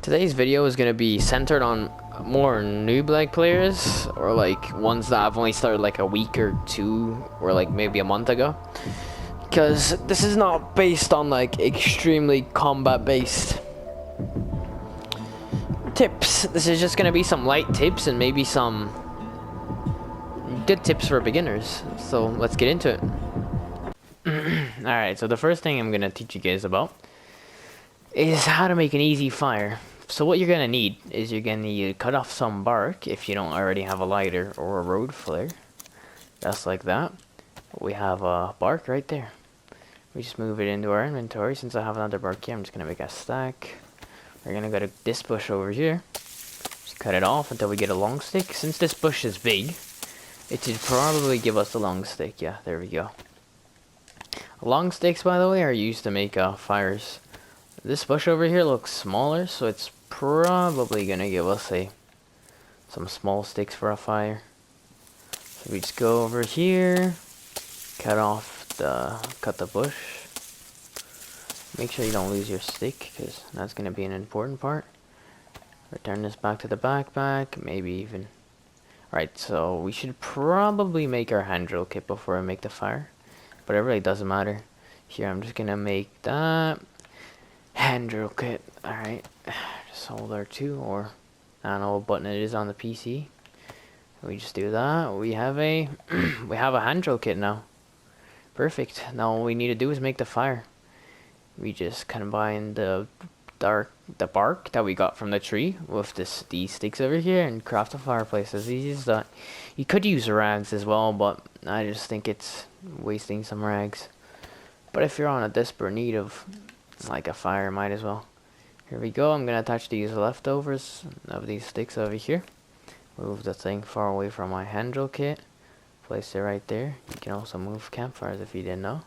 Today's video is going to be centered on more noob-like players, or like ones that have only started like a week or two, or like maybe a month ago. Because this is not based on like extremely combat-based tips. This is just going to be some light tips and maybe some good tips for beginners. So let's get into it. Alright, so the first thing I'm going to teach you guys about is how to make an easy fire. So what you're going to need is you're going to need to cut off some bark if you don't already have a lighter or a road flare. Just like that. We have a bark right there. We just move it into our inventory. Since I have another bark here, I'm just going to make a stack. We're going to go to this bush over here. Just cut it off until we get a long stick. Since this bush is big, it should probably give us a long stick. Yeah, there we go. Long sticks, by the way, are used to make fires. This bush over here looks smaller, so it's probably gonna give us some small sticks for a fire. So we just go over here, cut the bush. Make sure you don't lose your stick, because that's gonna be an important part. Return this back to the backpack, maybe even. Right, so we should probably make our hand drill kit before I make the fire, but it really doesn't matter. Here, I'm just gonna make that hand drill kit. Alright, just hold R2, or I don't know what button it is on the PC. We just do that. We have a we have a hand drill kit now. Perfect. Now all we need to do is make the fire. We just combine the bark that we got from the tree with these sticks over here and craft a fireplace. As easy as that. You could use rags as well, but I just think it's wasting some rags. But if you're on a desperate need of like a fire, might as well. Here we go. I'm gonna attach these leftovers of these sticks over here. Move the thing far away from my hand drill kit. Place it right there. You can also move campfires if you didn't know.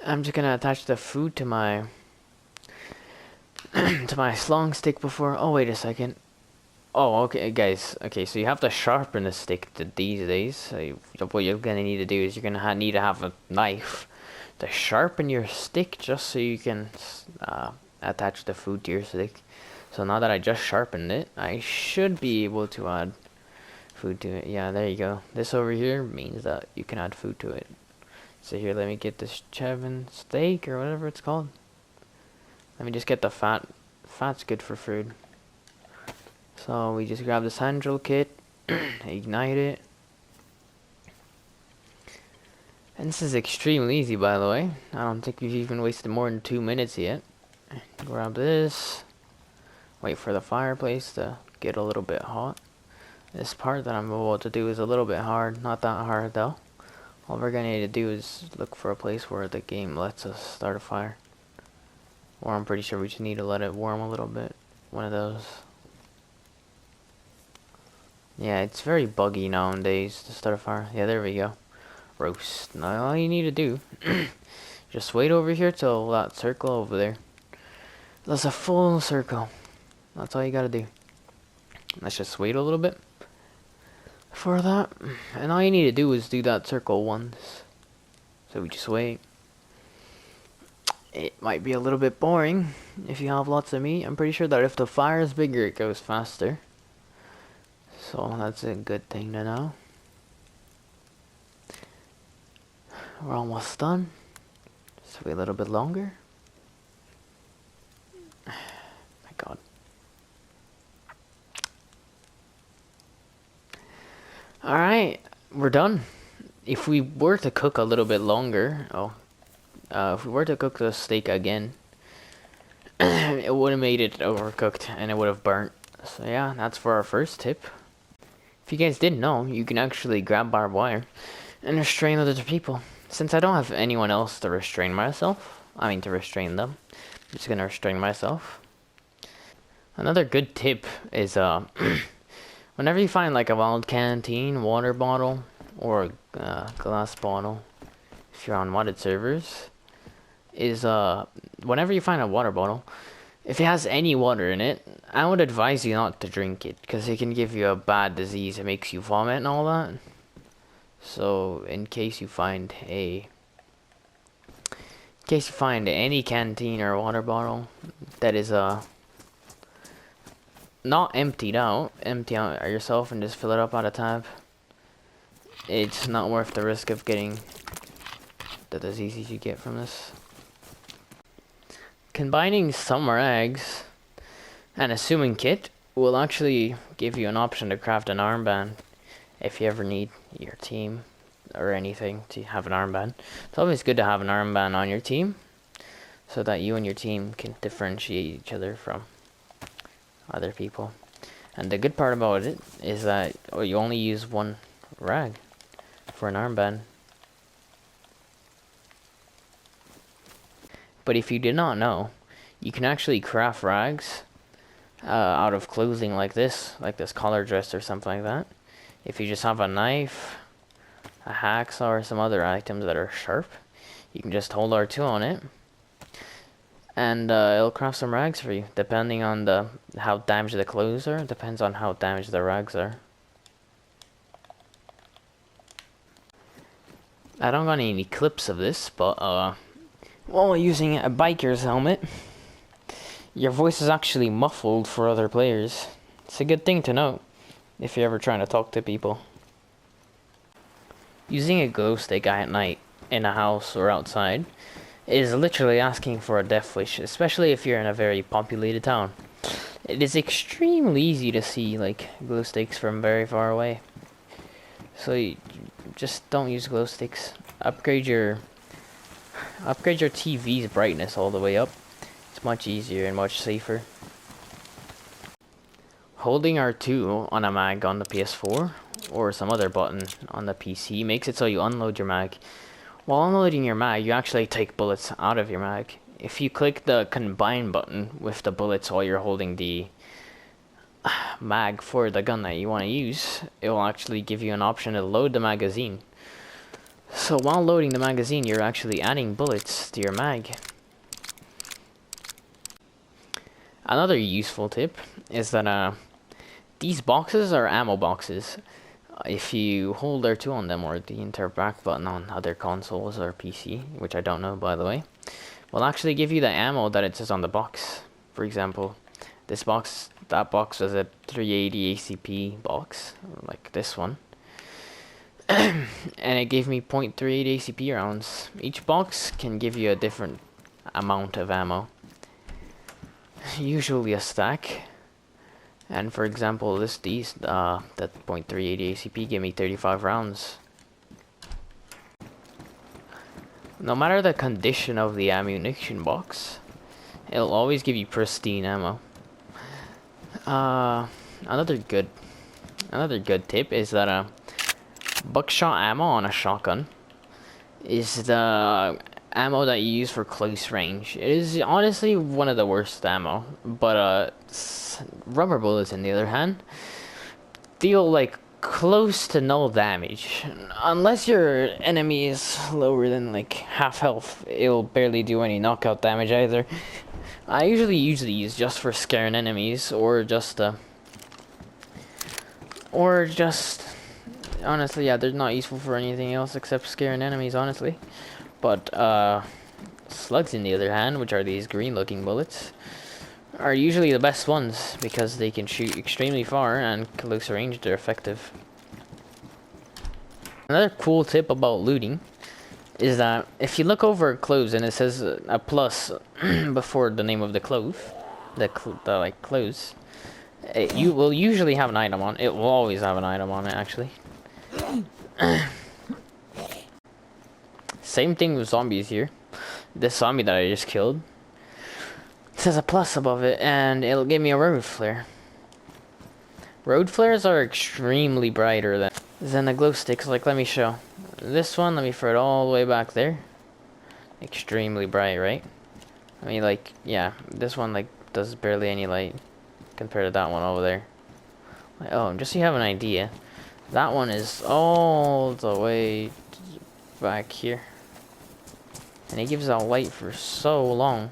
I'm just gonna attach the food to my to my long stick before. Oh, wait a second. Oh, okay, guys. Okay, so you have to sharpen the stick these days. So what you're gonna need to do is you're gonna need to have a knife to sharpen your stick, just so you can attach the food to your stick. So now that I just sharpened it, I should be able to add food to it. Yeah, there you go. This over here means that you can add food to it. So here, let me get this Chevin steak or whatever it's called. Let me just get the fat. Fat's good for food. So we just grab this hand drill kit, ignite it. And this is extremely easy, by the way. I don't think we've even wasted more than 2 minutes yet. Grab this. Wait for the fireplace to get a little bit hot. This part that I'm about to do is a little bit hard. Not that hard, though. All we're going to need to do is look for a place where the game lets us start a fire. Or I'm pretty sure we just need to let it warm a little bit. One of those. Yeah, it's very buggy nowadays to start a fire. Yeah, there we go. Roast. Now all you need to do, just wait over here till that circle over there. That's a full circle. That's all you gotta do. Let's just wait a little bit for that. And all you need to do is do that circle once. So we just wait. It might be a little bit boring if you have lots of meat. I'm pretty sure that if the fire is bigger, it goes faster. So that's a good thing to know. We're almost done. Just wait a little bit longer. My God. Alright, we're done. If we were to cook a little bit longer, if we were to cook the steak again, it would have made it overcooked and it would have burnt. So yeah, that's for our first tip. If you guys didn't know, you can actually grab barbed wire and restrain other people. Since I don't have anyone else to restrain myself, to restrain them, I'm just gonna restrain myself. Another good tip is, whenever you find like a wild canteen, water bottle, or a glass bottle, if you're on modded servers, is, whenever you find a water bottle, if it has any water in it, I would advise you not to drink it, because it can give you a bad disease. It makes you vomit and all that. So, in case you find any canteen or water bottle that is not emptied out. Empty out yourself and just fill it up out of tab. It's not worth the risk of getting the diseases you get from this. Combining some rags and assuming kit will actually give you an option to craft an armband if you ever need your team or anything to have an armband. It's always good to have an armband on your team so that you and your team can differentiate each other from other people. And the good part about it is that you only use one rag for an armband. But if you did not know, you can actually craft rags out of clothing like this collar dress or something like that. If you just have a knife, a hacksaw, or some other items that are sharp, you can just hold R2 on it, and it'll craft some rags for you, depending on how damaged the clothes are. Depends on how damaged the rags are. I don't got any clips of this, but while using a biker's helmet, your voice is actually muffled for other players. It's a good thing to know if you're ever trying to talk to people. Using a glow stick at night in a house or outside is literally asking for a death wish, especially if you're in a very populated town. It is extremely easy to see like glow sticks from very far away. So you just don't use glow sticks. Upgrade your TV's brightness all the way up. It's much easier and much safer. Holding R2 on a mag on the PS4 or some other button on the PC makes it so you unload your mag. While unloading your mag, you actually take bullets out of your mag. If you click the combine button with the bullets while you're holding the mag for the gun that you want to use, it will actually give you an option to load the magazine. So while loading the magazine, you're actually adding bullets to your mag. Another useful tip is that these boxes are ammo boxes. If you hold R2 on them, or the enter back button on other consoles or PC, which I don't know by the way, will actually give you the ammo that it says on the box. For example, that box was a 380 ACP box, like this one. And it gave me .38 ACP rounds. Each box can give you a different amount of ammo. Usually a stack. And for example, that .38 ACP gave me 35 rounds. No matter the condition of the ammunition box, it'll always give you pristine ammo. Another good tip is that buckshot ammo on a shotgun is the ammo that you use for close range. It is honestly one of the worst ammo, but rubber bullets, on the other hand, deal like close to no damage. Unless your enemy is lower than like half health, it'll barely do any knockout damage either. I usually use these just for scaring enemies, or just honestly, yeah, they're not useful for anything else except scaring enemies, honestly. But slugs, on the other hand, which are these green looking bullets, are usually the best ones because they can shoot extremely far, and close range they're effective. Another cool tip about looting is that if you look over clothes and it says a plus before the name of the clothes, like clothes, you will usually have an item on it. It will always have an item on it, actually. Same thing with zombies here. This zombie that I just killed, it says a plus above it, and it'll give me a road flare. Road flares are extremely brighter than the glow sticks. Like, let me show. This one, let me throw it all the way back there. Extremely bright, right? I mean, like, yeah, this one, like, does barely any light compared to that one over there. Like, oh, just so you have an idea, that one is all the way back here. And it gives out light for so long.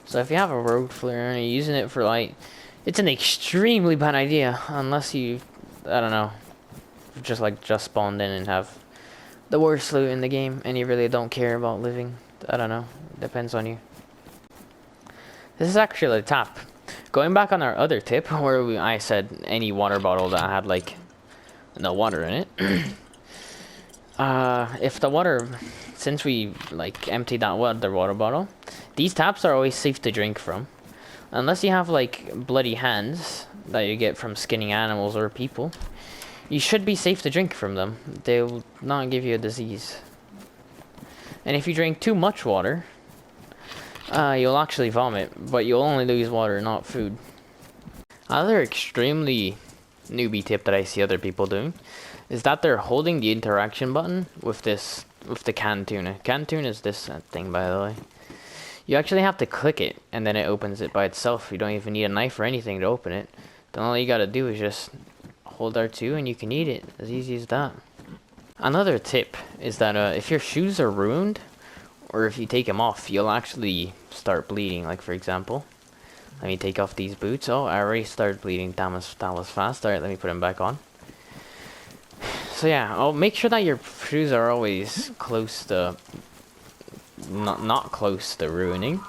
So if you have a road flare and you're using it for light, it's an extremely bad idea. Unless you, I don't know, just spawned in and have the worst loot in the game and you really don't care about living. I don't know. Depends on you. This is actually a tap. going back on our other tip, where I said any water bottle that had like no water in it. If the water, since we like emptied that other water bottle, these taps are always safe to drink from, unless you have like bloody hands that you get from skinning animals or people. You should be safe to drink from them. They will not give you a disease. And if you drink too much water, you'll actually vomit, but you'll only lose water, not food. Another extremely newbie tip that I see other people doing is that they're holding the interaction button with the canned tuna. Canned tuna is this thing, by the way. You actually have to click it, and then it opens it by itself. You don't even need a knife or anything to open it. Then all you gotta do is just hold R2 and you can eat it. As easy as that. Another tip is that if your shoes are ruined, or if you take them off, you'll actually start bleeding. Like, for example, let me take off these boots. Oh, I already started bleeding. That was fast. Alright, let me put them back on. So yeah, I'll make sure that your shoes are always close to... Not close to ruining.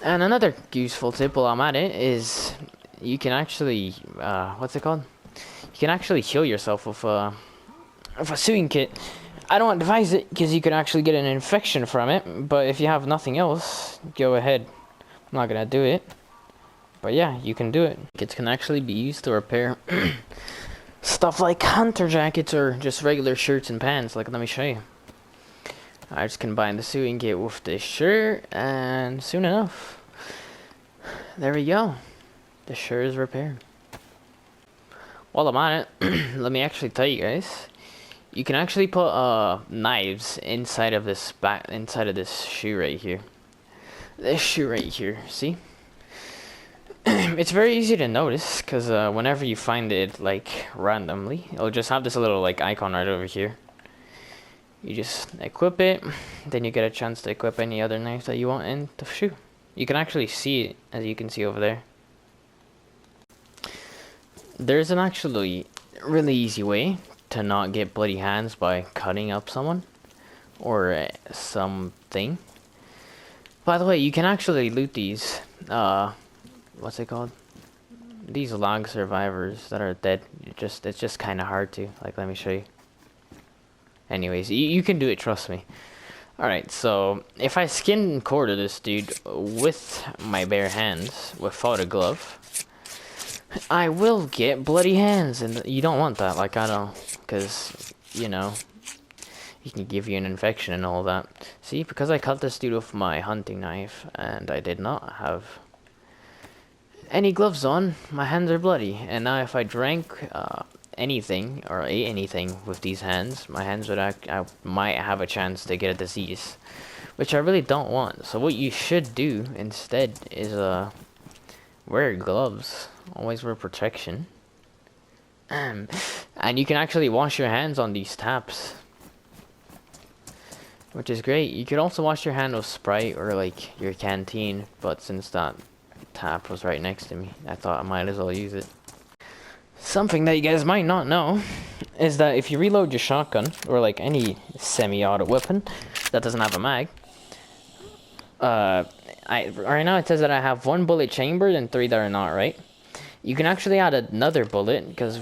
And another useful tip while I'm at it is you can actually... what's it called? You can actually heal yourself with a sewing kit. I don't advise it because you could actually get an infection from it, but if you have nothing else, go ahead. I'm not gonna do it, but yeah, you can do it. Kits can actually be used to repair stuff like hunter jackets or just regular shirts and pants. Like, let me show you. I just combine the sewing kit with this shirt, and soon enough, there we go. The shirt is repaired. While I'm on it, let me actually tell you guys. You can actually put knives inside of this shoe right here. This shoe right here, see? It's very easy to notice because whenever you find it like randomly, it'll just have this little like icon right over here. You just equip it, then you get a chance to equip any other knife that you want in the shoe. You can actually see it, as you can see over there. There's an actually really easy way to not get bloody hands by cutting up someone or something. By the way, you can actually loot these what's it called, these log survivors that are dead. It's just kind of hard to, like, let me show you. Anyways, you can do it, trust me. Alright, so if I skin and quarter this dude with my bare hands without a glove, I will get bloody hands, and you don't want that. Like, I don't, because, you know, he can give you an infection and all that. See, because I cut this dude with my hunting knife, and I did not have any gloves on, my hands are bloody. And now if I drank anything, or ate anything with these hands, my hands would I might have a chance to get a disease, which I really don't want. So what you should do instead is wear gloves. Always wear protection. And you can actually wash your hands on these taps, which is great. You could also wash your hand with Sprite or like your canteen, but since that tap was right next to me, I thought I might as well use it. Something that you guys might not know is that if you reload your shotgun or like any semi-auto weapon that doesn't have a mag, right now it says that I have 1 bullet chambered and 3 that are not, right? You can actually add another bullet because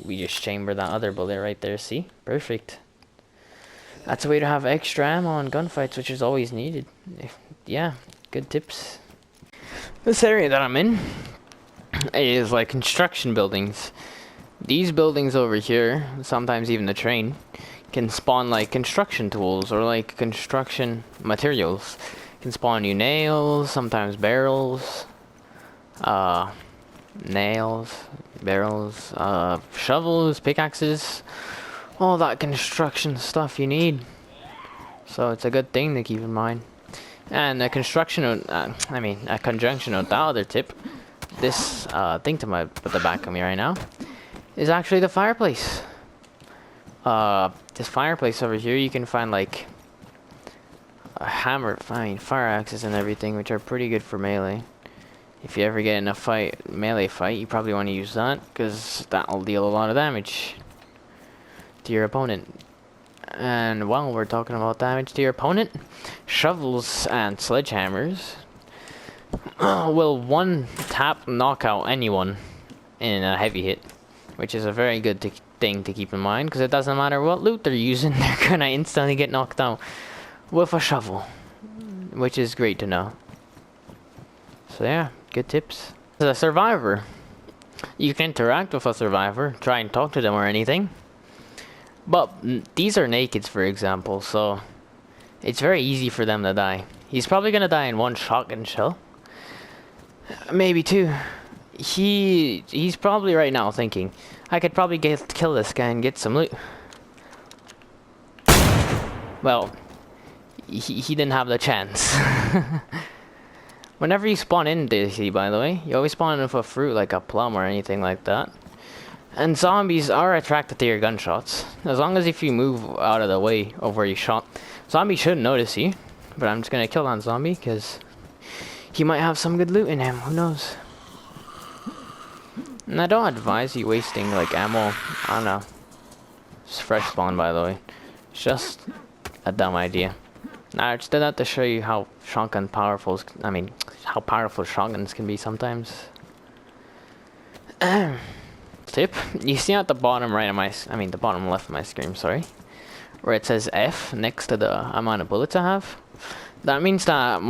we just chambered that other bullet right there, see? Perfect. That's a way to have extra ammo in gunfights, which is always needed. Yeah, good tips. This area that I'm in is like construction buildings. These buildings over here, sometimes even the train, can spawn like construction tools or like construction materials. Can spawn you nails, sometimes barrels, nails, barrels, shovels, pickaxes, all that construction stuff you need. So it's a good thing to keep in mind. And a conjunction with that other tip, this thing to the back of me right now is actually the fireplace. This fireplace over here, you can find like a hammer, fire axes and everything, which are pretty good for melee. If you ever get in a melee fight, you probably want to use that because that'll deal a lot of damage to your opponent. And while we're talking about damage to your opponent, shovels and sledgehammers will 1 knock out anyone in a heavy hit, which is a very good thing to keep in mind, because it doesn't matter what loot they're using, they're gonna instantly get knocked out with a shovel, which is great to know. So yeah, good tips. As a survivor, you can interact with a survivor, try and talk to them or anything, but these are nakeds, for example, so it's very easy for them to die. He's probably gonna die in one shotgun shell, maybe two. He's probably right now thinking, I could probably kill this guy and get some loot. Well, he didn't have the chance. Whenever you spawn in DC, by the way, you always spawn in with a fruit like a plum or anything like that. And zombies are attracted to your gunshots. As long as if you move out of the way of where you shot, zombies shouldn't notice you. But I'm just gonna kill that zombie because he might have some good loot in him, who knows. And I don't advise you wasting like ammo. I don't know. It's fresh spawn, by the way. It's just a dumb idea. I just did that to show you how how powerful shotguns can be sometimes. Tip, you see at the bottom right of my, the bottom left of my screen, sorry, where it says F next to the amount of bullets I have. That means that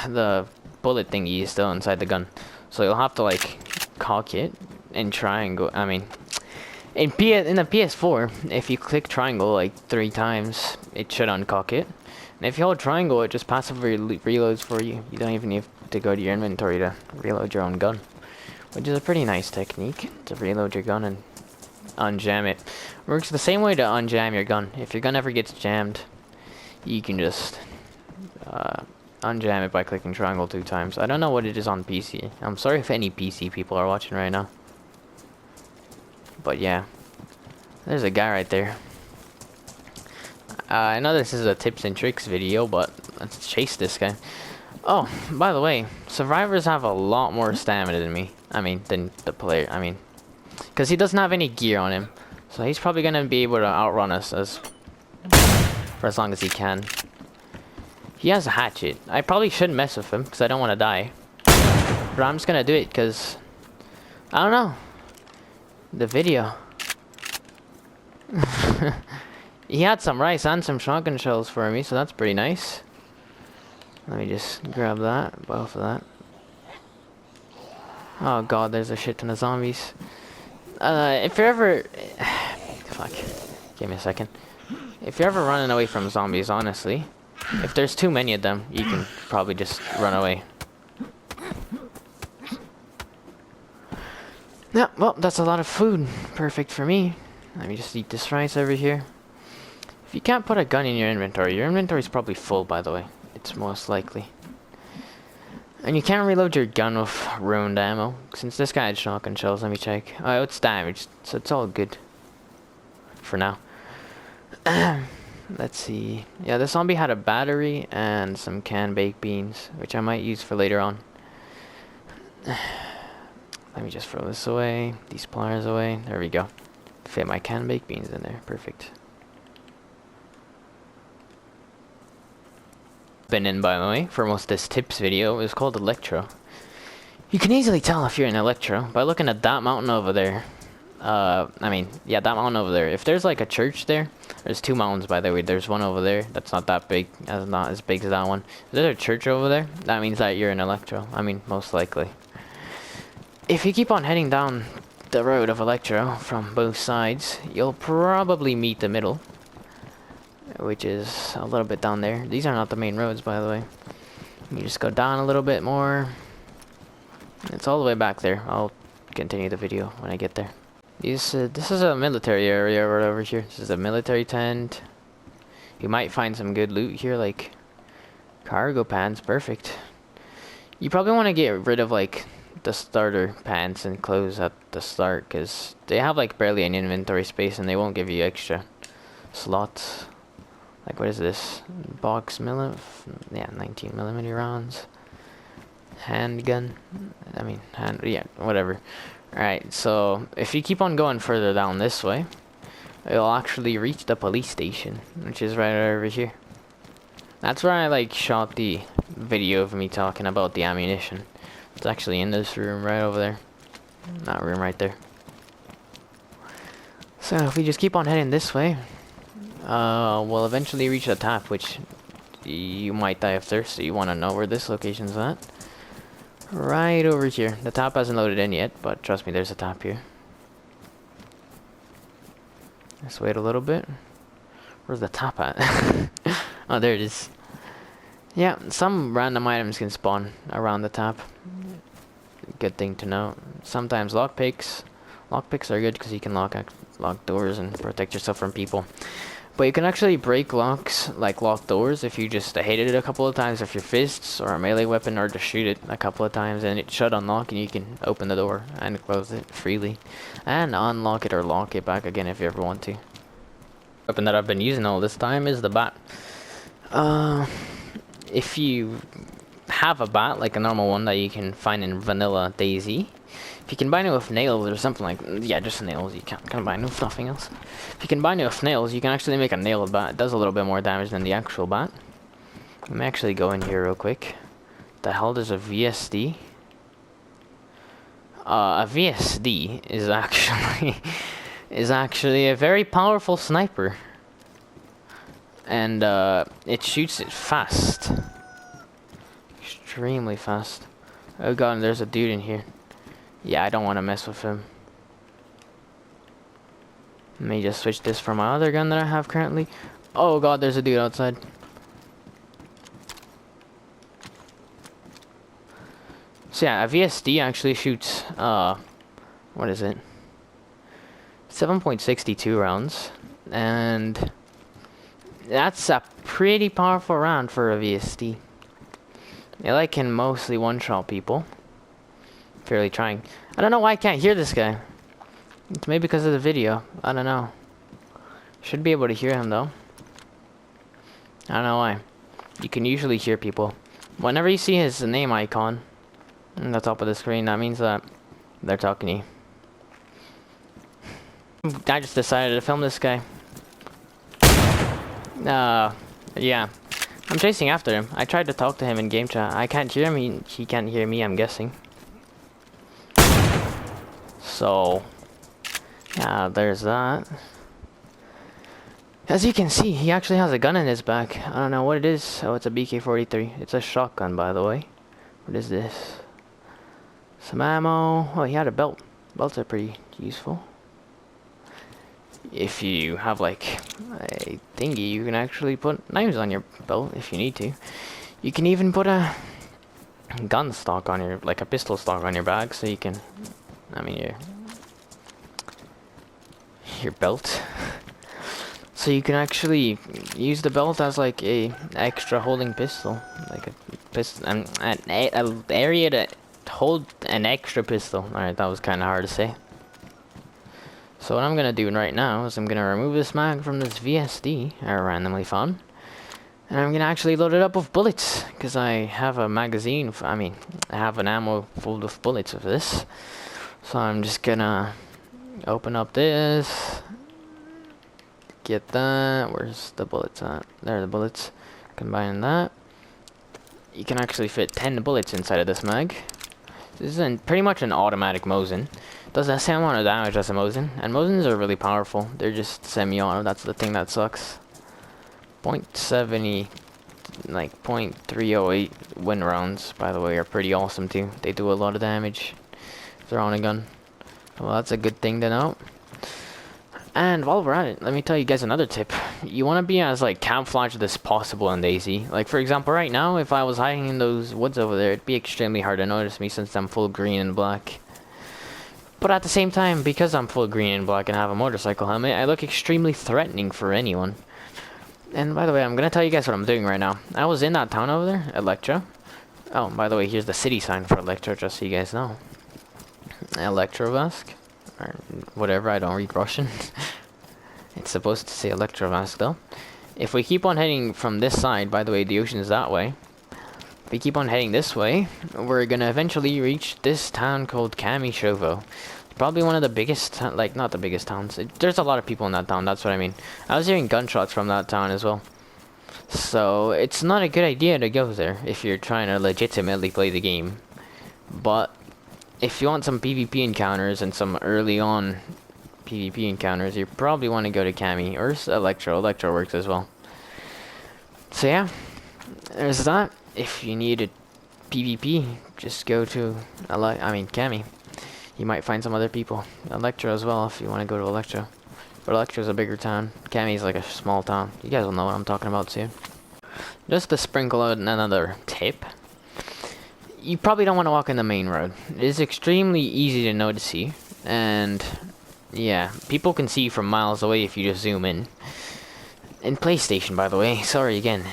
the bullet thingy is still inside the gun. So you'll have to like cock it and triangle. In the PS4, if you click triangle like 3 times, it should uncock it. And if you hold triangle, it just passively reloads for you. You don't even need to go to your inventory to reload your own gun, which is a pretty nice technique to reload your gun and unjam it. Works the same way to unjam your gun. If your gun ever gets jammed, you can just unjam it by clicking triangle 2 times. I don't know what it is on PC. I'm sorry if any PC people are watching right now. But yeah, there's a guy right there. I know this is a tips and tricks video, but let's chase this guy. Oh, by the way, survivors have a lot more stamina than me. Than the player. Because he doesn't have any gear on him. So he's probably going to be able to outrun us for as long as he can. He has a hatchet. I probably shouldn't mess with him because I don't want to die. But I'm just going to do it because, I don't know. The video. He had some rice and some shotgun shells for me, so that's pretty nice. Let me just grab that, both of that. Oh god, there's a shit ton of zombies. If you're ever... Fuck. Give me a second. If you're ever running away from zombies, honestly, if there's too many of them, you can probably just run away. Yeah, well, that's a lot of food. Perfect for me. Let me just eat this rice over here. If you can't put a gun in your inventory's probably full, by the way. It's most likely. And you can't reload your gun with ruined ammo. Since this guy had shotgun shells, let me check. Oh, it's damaged, so it's all good. For now. Let's see. Yeah, the zombie had a battery and some canned baked beans, which I might use for later on. Let me just throw this away. These pliers away. There we go. Fit my canned baked beans in there. Perfect. Been in, by the way, for most of this tips video. It was called Electro. You can easily tell if you're in Electro by looking at that mountain over there. Yeah, that mountain over there. If there's like a church there, there's 2 mountains, by the way. There's one over there that's not that big, not as big as that one. If there's a church over there, that means that you're in Electro. Most likely. If you keep on heading down the road of Electro from both sides, you'll probably meet the middle, which is a little bit down there. These are not the main roads, by the way. You just go down a little bit more. It's all the way back there. I'll continue the video when I get there. This is a military area right over here. This is a military tent. You might find some good loot here, like cargo pants. Perfect. You probably want to get rid of like the starter pants and clothes at the start, because they have like barely any inventory space and they won't give you extra slots. Like, what is this? Box yeah, 19mm rounds. Handgun. Yeah, whatever. Alright, so if you keep on going further down this way, you'll actually reach the police station, which is right over here. That's where I like shot the video of me talking about the ammunition. It's actually in this room right over there. That room right there. So if we just keep on heading this way, we'll eventually reach the top, which you might die of thirst, so you want to know where this location's at. Right over here. The top hasn't loaded in yet, but trust me, there's a top here. Let's wait a little bit. Where's the top at? Oh, there it is. Yeah, some random items can spawn around the top. Good thing to know. Sometimes lockpicks. Lockpicks are good because you can lock doors and protect yourself from people. But you can actually break locks, like lock doors, if you just hit it a couple of times with your fists or a melee weapon, or just shoot it a couple of times and it should unlock and you can open the door and close it freely. And unlock it or lock it back again if you ever want to. Weapon that I've been using all this time is the bat. If you have a bat, like a normal one that you can find in vanilla Daisy, if you combine it with nails or something like, yeah, just nails, you can't combine it with nothing else. If you combine it with nails, you can actually make a nailed bat. It does a little bit more damage than the actual bat. Let me actually go in here real quick. The hell, there's a VSD? A VSD is actually a very powerful sniper. And it shoots it fast. Extremely fast. Oh god, and there's a dude in here. Yeah, I don't want to mess with him. Let me just switch this for my other gun that I have currently. Oh god, there's a dude outside. So yeah, a VSD actually shoots, what is it? 7.62 rounds. And that's a pretty powerful round for a VSD. It can mostly one-shot people. Fairly trying. I don't know why I can't hear this guy. It's maybe because of the video. I don't know. Should be able to hear him though. I don't know why. You can usually hear people. Whenever you see his name icon on the top of the screen, that means that they're talking to you. I just decided to film this guy. Yeah. I'm chasing after him. I tried to talk to him in game chat. I can't hear him. He can't hear me, I'm guessing. So, yeah, there's that. As you can see, he actually has a gun in his back. I don't know what it is. Oh, it's a BK-43. It's a shotgun, by the way. What is this? Some ammo. Oh, he had a belt. Belts are pretty useful. If you have like a thingy, you can actually put knives on your belt if you need to. You can even put a gun stock on your, like a pistol stock on your bag, so you can, I mean your belt. So you can actually use the belt as like a extra holding pistol, like a pistol, an area to hold an extra pistol. Alright, that was kind of hard to say. So what I'm gonna do right now is I'm gonna remove this mag from this VSD I randomly found, and I'm gonna actually load it up with bullets because I have a magazine. I have an ammo full of bullets of this. So I'm just gonna open up this, get that. Where's the bullets at? There are the bullets. Combine that. You can actually fit 10 bullets inside of this mag. This is pretty much an automatic Mosin. Does the same amount of damage as a Mosin. And Mosins are really powerful. They're just semi-auto. That's the thing that sucks. 0.70, like 0.308 win rounds, by the way, are pretty awesome too. They do a lot of damage if they're on a gun. Well, that's a good thing to know. And while we're at it, let me tell you guys another tip. You want to be as like camouflaged as possible in Daisy. Like for example, right now, if I was hiding in those woods over there, it'd be extremely hard to notice me since I'm full green and black. But at the same time, because I'm full green and black and have a motorcycle helmet, I look extremely threatening for anyone. And by the way, I'm going to tell you guys what I'm doing right now. I was in that town over there, Electra. Oh, by the way, here's the city sign for Electra, just so you guys know. Electrovask. Or whatever, I don't read Russian. It's supposed to say Electrovask, though. If we keep on heading from this side, by the way, the ocean's that way. If we keep on heading this way, we're gonna eventually reach this town called Kamishovo. Probably one of the biggest, like, not the biggest towns. There's a lot of people in that town, that's what I mean. I was hearing gunshots from that town as well. So, it's not a good idea to go there if you're trying to legitimately play the game. But if you want some PvP encounters and some early on PvP encounters, you probably want to go to Cami or Electro. Electro works as well. So yeah, there's that. If you need a PvP, just go to Cami. You might find some other people. Electro as well if you want to go to Electro. But Electro's a bigger town. Cami's like a small town. You guys will know what I'm talking about soon. Just to sprinkle out another tip. You probably don't want to walk in the main road. It is extremely easy to notice you. And yeah, people can see you from miles away if you just zoom in. In PlayStation, by the way, sorry again,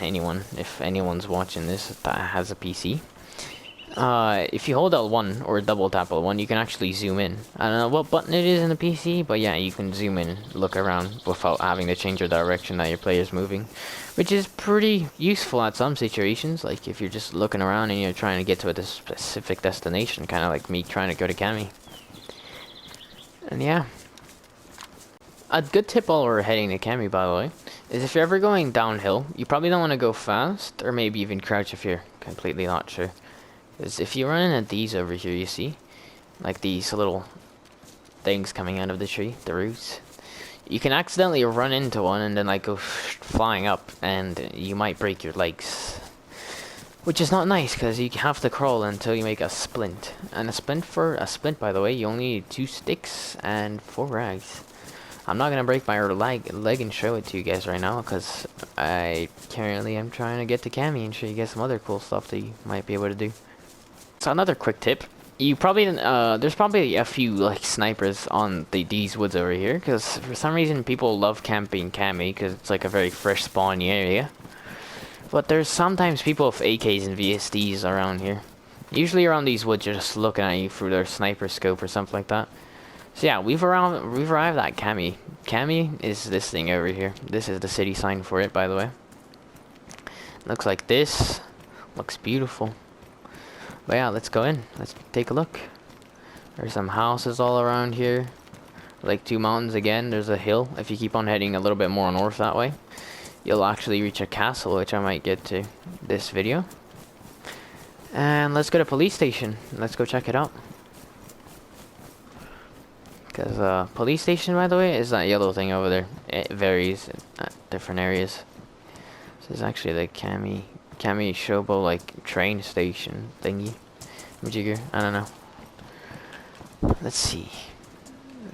if anyone's watching this that has a PC. If you hold L1 or double tap L1, you can actually zoom in. I don't know what button it is in the PC, but yeah, you can zoom in, look around without having to change the direction that your player's moving. Which is pretty useful at some situations, like if you're just looking around and you're trying to get to a specific destination, kind of like me trying to go to Cami. And yeah. A good tip while we're heading to Cami, by the way, is if you're ever going downhill, you probably don't want to go fast, or maybe even crouch if you're completely not sure. Because if you run into these over here, you see, like these little things coming out of the tree, the roots, you can accidentally run into one and then like go flying up, and you might break your legs. Which is not nice, because you have to crawl until you make a splint. And a splint, by the way, you only need 2 sticks and 4 rags. I'm not gonna break my leg and show it to you guys right now, because I currently am trying to get to Cami and show you guys some other cool stuff that you might be able to do. So another quick tip, you probably there's probably a few like snipers on these woods over here, because for some reason people love camping Cami because it's like a very fresh spawny area. But there's sometimes people with AKs and VSDs around here. Usually around these woods, you're just looking at you through their sniper scope or something like that. So yeah, we've arrived at Cami. Cami is this thing over here. This is the city sign for it, by the way. Looks like this. Looks beautiful. But yeah, let's go in. Let's take a look. There's some houses all around here. Like 2 mountains again. There's a hill. If you keep on heading a little bit more north that way, you'll actually reach a castle, which I might get to this video. And let's go to police station. Let's go check it out. Because police station, by the way, is that yellow thing over there. It varies at different areas. This is actually the Cami Shubaco like train station thingy. Majigger, I don't know. Let's see.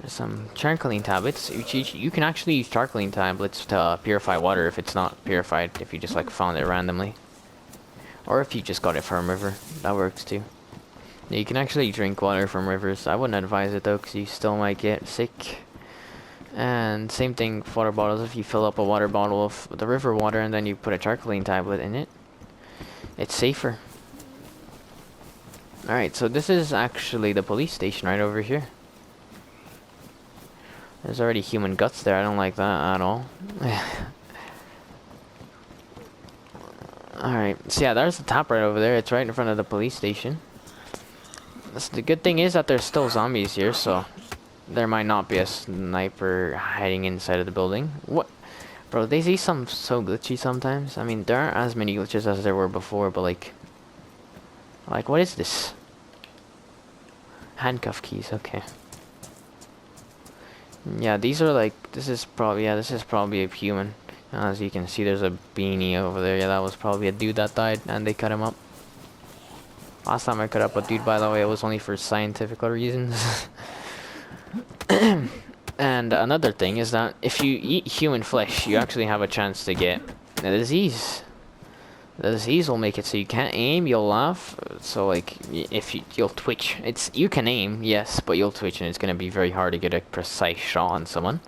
There's some charcoaling tablets. You can actually use charcoaling tablets to purify water if it's not purified, if you just like found it randomly. Or if you just got it from a river, that works too. Yeah, you can actually drink water from rivers. I wouldn't advise it though, because you still might get sick. And same thing with water bottles. If you fill up a water bottle with the river water and then you put a charcoaling tablet in it, it's safer. Alright, so this is actually the police station right over here. There's already human guts there. I don't like that at all. Alright, so yeah, there's the top right over there. It's right in front of the police station. The good thing is that there's still zombies here, so there might not be a sniper hiding inside of the building. What? Bro, they see some so glitchy sometimes. I mean, there aren't as many glitches as there were before, but like what is this? Handcuff keys, okay. Yeah, these are like, this is probably a human. As you can see, there's a beanie over there. Yeah, that was probably a dude that died, and they cut him up. Last time I cut up a dude, by the way, it was only for scientific reasons. And another thing is that if you eat human flesh, you actually have a chance to get a disease. The disease will make it so you can't aim, you'll laugh. So like, if you'll twitch. You can aim, yes, but you'll twitch, and it's gonna be very hard to get a precise shot on someone.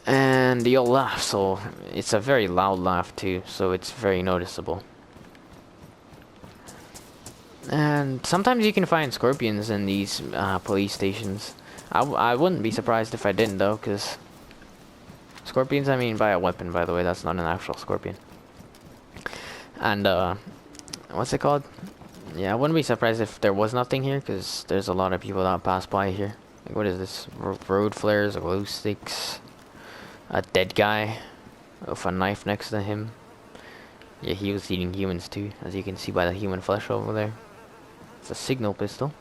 And you'll laugh, so it's a very loud laugh too, so it's very noticeable. And sometimes you can find scorpions in these police stations. I wouldn't be surprised if I didn't though, because scorpions, I mean by a weapon, by the way, that's not an actual scorpion. And what's it called? Yeah, I wouldn't be surprised if there was nothing here, because there's a lot of people that pass by here. Like, what is this? Road flares, glow sticks, a dead guy with a knife next to him. Yeah, he was eating humans too, as you can see by the human flesh over there. It's a signal pistol.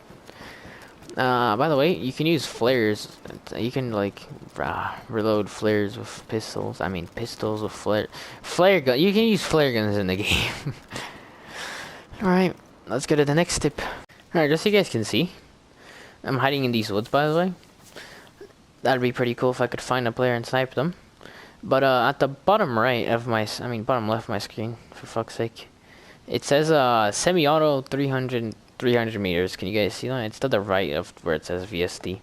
By the way, you can use flares. You can like reload flares with pistols. I mean pistols with flare gun. You can use flare guns in the game. All right, let's go to the next tip. All right, just so you guys can see, I'm hiding in these woods. By the way, that'd be pretty cool if I could find a player and snipe them. But at the bottom right of my, bottom left of my screen, for fuck's sake, it says semi-auto 300 meters. Can you guys see that? It's to the right of where it says VSD.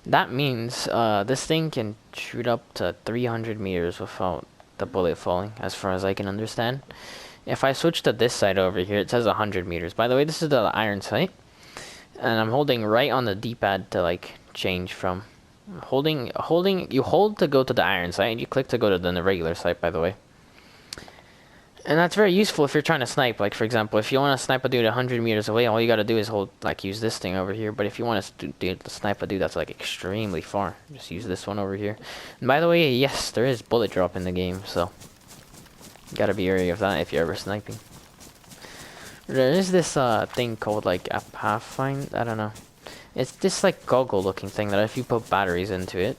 That means this thing can shoot up to 300 meters without the bullet falling, as far as I can understand. If I switch to this side over here, it says 100 meters. By the way, this is the iron sight, and I'm holding right on the D-pad to like change from you hold to go to the iron sight, and you click to go to the regular sight, by the way. And that's very useful if you're trying to snipe. Like, for example, if you want to snipe a dude 100 meters away, all you got to do is use this thing over here. But if you want to snipe a dude that's, like, extremely far, just use this one over here. And by the way, yes, there is bullet drop in the game, so you got to be wary of that if you're ever sniping. There is this thing called, like, a pathfinder. I don't know. It's this, like, goggle-looking thing that if you put batteries into it,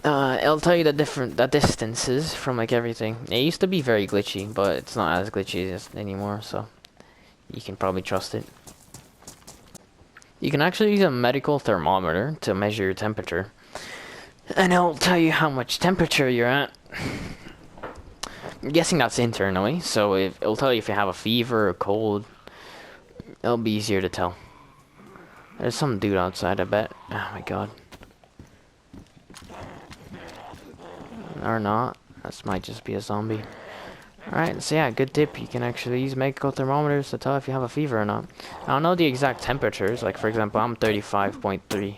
it'll tell you the distances from like everything. It used to be very glitchy, but it's not as glitchy anymore, so you can probably trust it. You can actually use a medical thermometer to measure your temperature, and it'll tell you how much temperature you're at. I'm guessing that's internally, so it'll tell you if you have a fever or cold. It'll be easier to tell. There's some dude outside, I bet. Oh my god. Or not. This might just be a zombie. Alright, so yeah, good tip. You can actually use medical thermometers to tell if you have a fever or not. I don't know the exact temperatures. Like, for example, I'm 35.3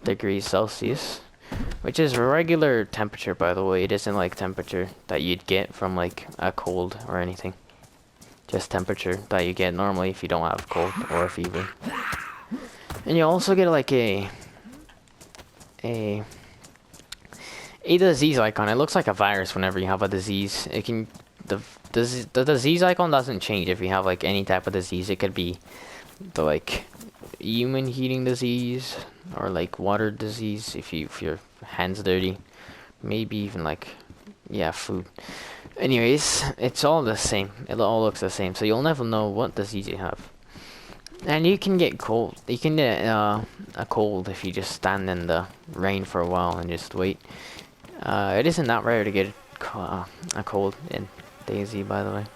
degrees Celsius, which is regular temperature, by the way. It isn't like temperature that you'd get from like a cold or anything. Just temperature that you get normally if you don't have a cold or a fever. And you also get like a disease icon. It looks like a virus whenever you have a disease. It can the disease icon doesn't change if you have like any type of disease. It could be the like human heating disease or like water disease if your hands dirty. Maybe even like food. Anyways, it's all the same. It all looks the same, so you'll never know what disease you have. And you can get cold. You can get a cold if you just stand in the rain for a while and just wait. It isn't that rare to get a cold in DayZ, by the way.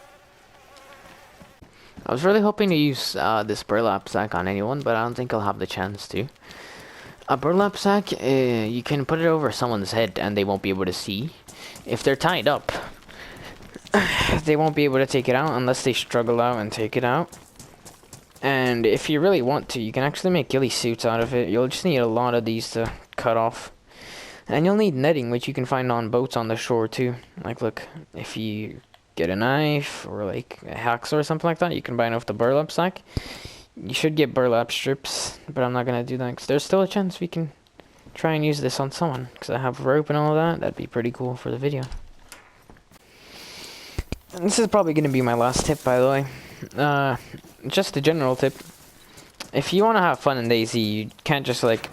I was really hoping to use this burlap sack on anyone, but I don't think I'll have the chance to. A burlap sack, you can put it over someone's head and they won't be able to see. If they're tied up, they won't be able to take it out unless they struggle out and take it out. And if you really want to, you can actually make ghillie suits out of it. You'll just need a lot of these to cut off. And you'll need netting, which you can find on boats on the shore too. Like, look, if you get a knife or like a hacksaw or something like that, you can buy it off the burlap sack. You should get burlap strips, but I'm not going to do that because there's still a chance we can try and use this on someone. Because I have rope and all that. That'd be pretty cool for the video. And this is probably going to be my last tip, by the way. Just a general tip. If you want to have fun in DayZ, you can't just like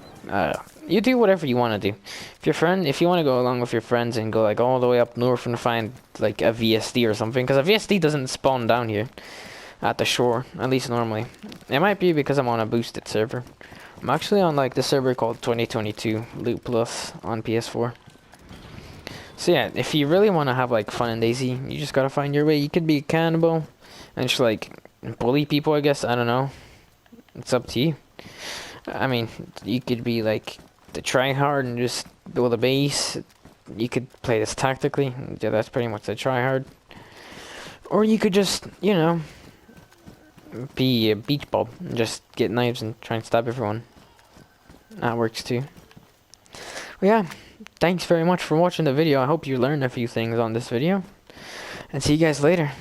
you do whatever you want to do. If you want to go along with your friends and go like all the way up north and find like a VSD or something, because a VSD doesn't spawn down here at the shore, at least normally. It might be because I'm on a boosted server. I'm actually on like the server called 2022 Loot Plus on PS4. So yeah, if you really want to have like fun in DayZ, you just gotta find your way. You could be a cannibal and just like bully people, I guess. I don't know. It's up to you. I mean, you could be like the try hard and just build a base. You could play this tactically. Yeah, that's pretty much the try hard. Or you could just, you know, be a beach ball and just get knives and try and stab everyone. That works too. Well, yeah, thanks very much for watching the video. I hope you learned a few things on this video. And see you guys later.